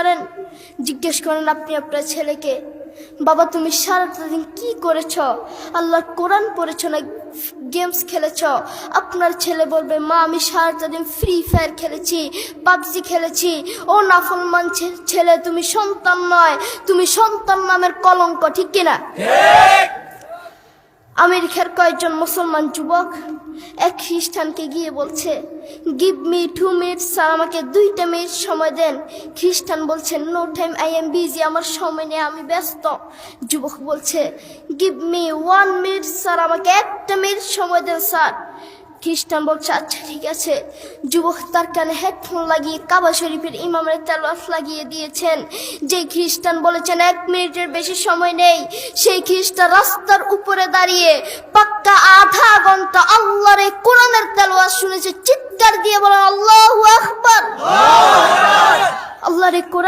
করেন, জিজ্ঞেস করেন আপনি আপনার ছেলেকে, বাবা তুমি সারাটা দিন কি করেছ? আল্লাহর কোরআন পড়েছ না গেমস খেলেছ? আপনার ছেলে বলবে মা আমি সারাটা দিন ফ্রি ফায়ার খেলেছি, পাবজি খেলেছি। ও নাফরমান ছেলে, তুমি সন্তান নয়, তুমি সন্তান নামের কলঙ্ক, ঠিক কিনা? আমেরিকার কয়েকজন মুসলমান যুবক এক খ্রিস্টানকে গিয়ে বলছে গিভ মি 2 মিনিটস, স্যার আমাকে 2টা মিনিট সময় দেন। খ্রিস্টান বলছে no time, I am busy, আমার সময় নেই, আমি ব্যস্ত। যুবক বলছে গিভ মি 1 মিনিট, স্যার আমাকে 1টা মিনিট সময় দেন স্যার। খ্রিস্টান বলছে আচ্ছা ঠিক আছে। যুবক তার কানে হেডফোন লাগিয়ে কাবা শরীফের ইমামের তেলাওয়াত লাগিয়ে দিয়েছেন। যে খ্রিস্টান বলেছেন 1 মিনিটের বেশি সময় নেই, সেই খ্রিস্টান রাস্তার উপরে দাঁড়িয়ে পাক্কা আধা ঘন্টা আল্লাহর এই কোরআনের তেলাওয়াত শুনেছে। চিৎকার দিয়ে বলেন আল্লাহু আকবার। আল্লাহর এই কোরআন